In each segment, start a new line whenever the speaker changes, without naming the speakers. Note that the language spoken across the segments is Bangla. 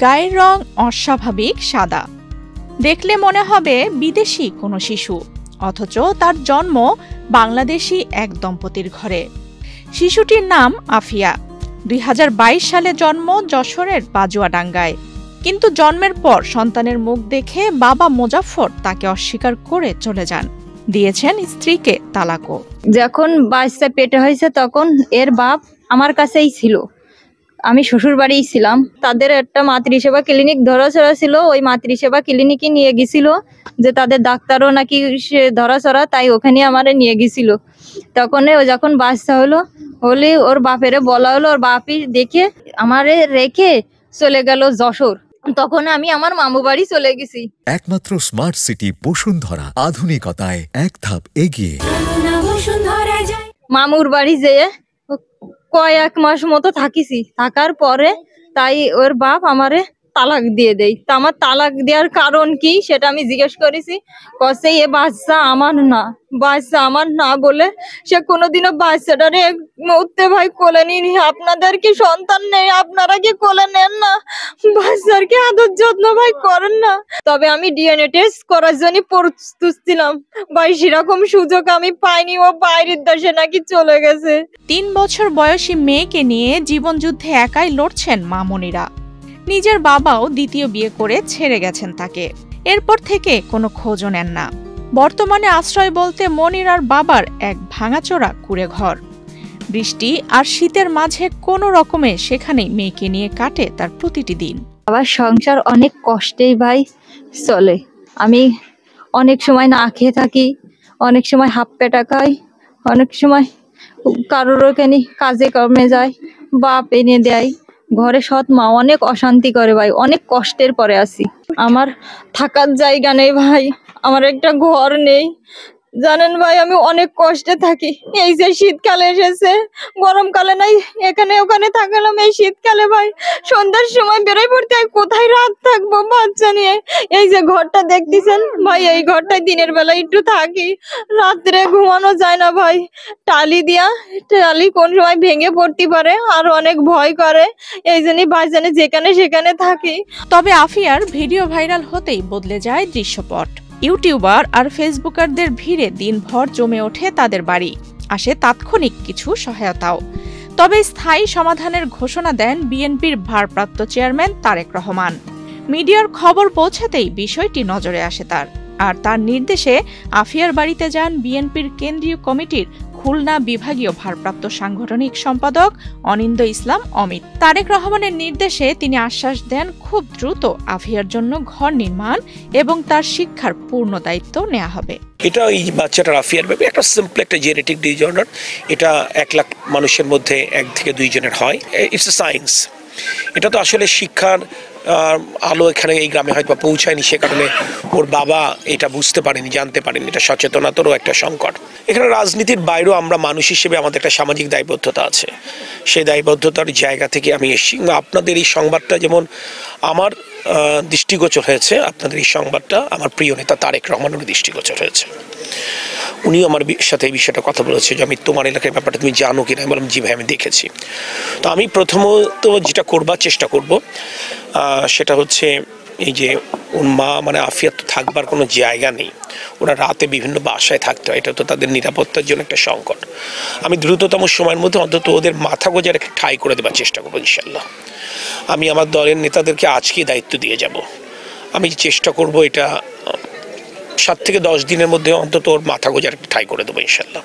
গায়ের রং অস্বাভাবিক সাদা, দেখলে মনে হবে বিদেশি কোনো শিশু, অথচ তার জন্ম বাংলাদেশি এক দম্পতির ঘরে। শিশুটির নাম আফিয়া। 2022 সালে জন্ম যশোরের বাজুয়াডাঙ্গায়। কিন্তু জন্মের পর সন্তানের মুখ দেখে বাবা মোজাফফর তাকে অস্বীকার করে চলে যান, দিয়েছেন স্ত্রীকে তালাকও।
যখন বাচ্চা পেটে হয়েছে তখন এর বাপ আমার কাছেই ছিল, আমি শ্বশুর বাড়িই ছিলাম। তাদের একটা মাতৃসেবা ক্লিনিক ধরাছড়া ছিল, ওই মাতৃসেবা ক্লিনিকে নিয়ে গেছিল, যে তাদের ডাক্তারও নাকি সে ধরাছড়া, তাই ওখানে আমারে নিয়ে গেছিল। তখন ও যখন বাচ্চা হলে ওর বাপেরে বলা হলো, ওর বাপি দেখে আমারে রেখে চলে গেল যশোর। তখন আমি আমার মামু বাড়ি চলে গেছি।
একমাত্র স্মার্ট সিটি বসুন্ধরা, আধুনিকতায় এক ধাপ এগিয়ে।
মামুর বাড়ি যেয়ে কয়েক মাস মতো থাকিছি, থাকার পরে তাই ওর বাপ আমারে তালাক দিয়ে দেয়। তা আমার তালাক দেওয়ার কারণ কি সেটা আমি জিজ্ঞেস করেছি, কসে এ বাচ্চা আমার না বলে সে কোনোদিনও বাচ্চাটারে মুহূর্তে ভাই কোলে নিনি। আপনাদের কি সন্তান নেই? আপনারা কি কোলে নেন না? বাচ্চার কি আদর যত্ন ভাই করেন না? তবে আমি ডিএনএ টেস্ট করার জন্য প্রস্তুত ছিলাম ভাই, সেরকম সুযোগ আমি পাইনি। ও বাইরের দেশে নাকি চলে গেছে।
3 বছর বয়সী মেয়েকে নিয়ে জীবনযুদ্ধে একাই লড়ছেন মামুনিরা। নিজের বাবাও দ্বিতীয় বিয়ে করে ছেড়ে গেছেন তাকে, এরপর থেকে কোনো খোঁজও নেন না। বর্তমানে আশ্রয় বলতে মনিরার বাবার এক ভাঙাচোরা কুঁড়ে ঘর। বৃষ্টি আর শীতের মাঝে কোনো রকমে সেখানেই মেয়েকে নিয়ে কাটে তার প্রতিটি দিন।
আবার সংসার অনেক কষ্টেই ভাই চলে। আমি অনেক সময় না খেয়ে থাকি, অনেক সময় হাফ পেটা খাই, অনেক সময় কারোর ওখানে কাজে কর্মে যায়, বাপ এনে দেয়। ঘরে সৎ মা অনেক অশান্তি করে ভাই, অনেক কষ্টের পরে আছি। আমার থাকার জায়গা নেই ভাই, আমার একটা ঘর নেই। জানেন ভাই আমি অনেক কষ্টে থাকি। এই যে শীতকালে এসেছে, গরমকালে নাই, এখানে ওখানে থাকলাম। এই শীতকালে ভাই সন্ধ্যার সময় বেরোয় পড়তে হয়, কোথায় রাত থাকবো বাচ্চা নিয়ে। এই যে ঘরটা দেখতেছেন ভাই, এই ঘরটায় দিনের বেলা একটু থাকি, রাত্রে ঘুমানো যায় না ভাই। টালি কোন সময় ভেঙে পড়তে পারে, আর অনেক ভয় করে, এই জন্যই বাচ্চানে যেখানে সেখানে থাকি।
তবে আফিয়ার ভিডিও ভাইরাল হতেই বদলে যায় দৃশ্যপট। ইউটিউবার আর ফেসবুকারদের ভিড়ে দিনভর জমে ওঠে তাদের বাড়ি, আসে তাৎক্ষণিক কিছু সহায়তাও। তবে স্থায়ী সমাধানের ঘোষণা দেন বিএনপির ভারপ্রাপ্ত চেয়ারম্যান তারেক রহমান। মিডিয়ার খবর পৌঁছাতেই বিষয়টি নজরে আসে তার, আর তার নির্দেশে আফিয়ার বাড়িতে যান বিএনপির কেন্দ্রীয় কমিটির খুলনা বিভাগীয় ভারপ্রাপ্ত সাংগঠনিক সম্পাদক অনিন্দ ইসলাম অমিত। তারেক রহমানের নির্দেশে তিনি আশ্বাস দেন খুব দ্রুত আফিয়ার জন্য ঘর নির্মাণ এবং তার শিক্ষার পূর্ণ দায়িত্ব নেওয়া হবে।
এটা এই বাচ্চাটার আফিয়ার ব্যাপারে একটা সিম্পল একটা জেনেটিক ডিসঅর্ডার। এটা 1 লাখ মানুষের মধ্যে 1 থেকে 2 জনের হয়। It's a science. এটা তো আসলে শিক্ষার আলো এখানে এই গ্রামে হয়তো পৌঁছায়নি, সে কারণে ওর বাবা এটা বুঝতে পারেনি, জানতে পারেনি। এটা সচেতনতারও একটা সংকট। এখানে রাজনীতির বাইরেও আমরা মানুষ হিসেবে আমাদের একটা সামাজিক দায়বদ্ধতা আছে। সেই দায়বদ্ধতার জায়গা থেকে আমি এসেছি। আপনাদের এই সংবাদটা যেমন আমার দৃষ্টিগোচর হয়েছে, আপনাদের এই সংবাদটা আমার প্রিয় নেতা তারেক রহমানের দৃষ্টিগোচর হয়েছে। উনিও আমার সাথে এই বিষয়টা কথা বলেছে যে আমি তোমার এলাকার ব্যাপারটা তুমি জানো কিনা। আমি বললাম জি ভাই আমি দেখেছি। তো আমি প্রথমত যেটা করবার চেষ্টা করব সেটা হচ্ছে এই যে ওর মা মানে আফিয়া তো থাকবার কোনো জায়গা নেই, ওরা রাতে বিভিন্ন বাসায় থাকতে হয়, এটা তো তাদের নিরাপত্তার জন্য একটা সংকট। আমি দ্রুততম সময়ের মধ্যে অন্তত ওদের মাথা গোজার একটা ঠাঁই করে দেওয়ার চেষ্টা করবো ইনশাল্লাহ। আমি আমার দলের নেতাদেরকে আজকেই দায়িত্ব দিয়ে যাব। আমি চেষ্টা করব এটা 7 থেকে 10 দিনের মধ্যে অন্তত ওর মাথা গোজার একটা ঠাঁই করে দেবো ইনশাল্লাহ।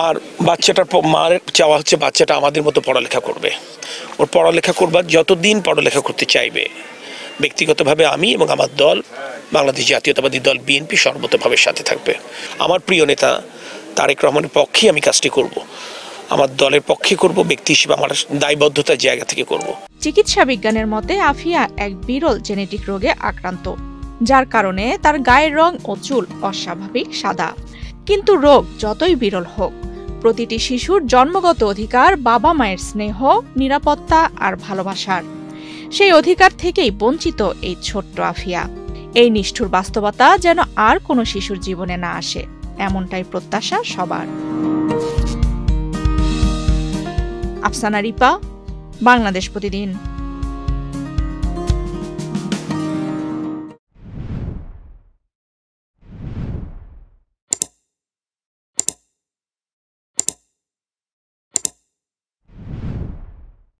আর বাচ্চাটার মার চাওয়া হচ্ছে বাচ্চাটা আমাদের মতো পড়ালেখা করবে। ওর পড়ালেখা করবার যতদিন পড়ালেখা করতে চাইবে, ব্যক্তিগতভাবে আমি এবং আমার দল বাংলাদেশ জাতীয়তাবাদী দল বিএনপি সর্বতভাবে সাথে থাকবে। আমার প্রিয় নেতা তারেক রহমানের পক্ষে আমি কাজটি করব, আমার দলের পক্ষে করব, ব্যক্তি হিসেবে আমার দায়বদ্ধতার জায়গা থেকে করব।
চিকিৎসা বিজ্ঞানের মতে আফিয়া এক বিরল জেনেটিক রোগে আক্রান্ত, যার কারণে তার গায়ের রং ও চুল অস্বাভাবিক সাদা। কিন্তু রোগ যতই বিরল হোক, প্রতিটি শিশুর জন্মগত অধিকার বাবা মায়ের স্নেহ, নিরাপত্তা আর ভালোবাসার। সেই অধিকার থেকেই বঞ্চিত এই ছোট্ট আফিয়া। এই নিষ্ঠুর বাস্তবতা যেন আর কোনো শিশুর জীবনে না আসে, এমনটাই প্রত্যাশা সবার। আফসানা রিপা, বাংলাদেশ প্রতিদিন।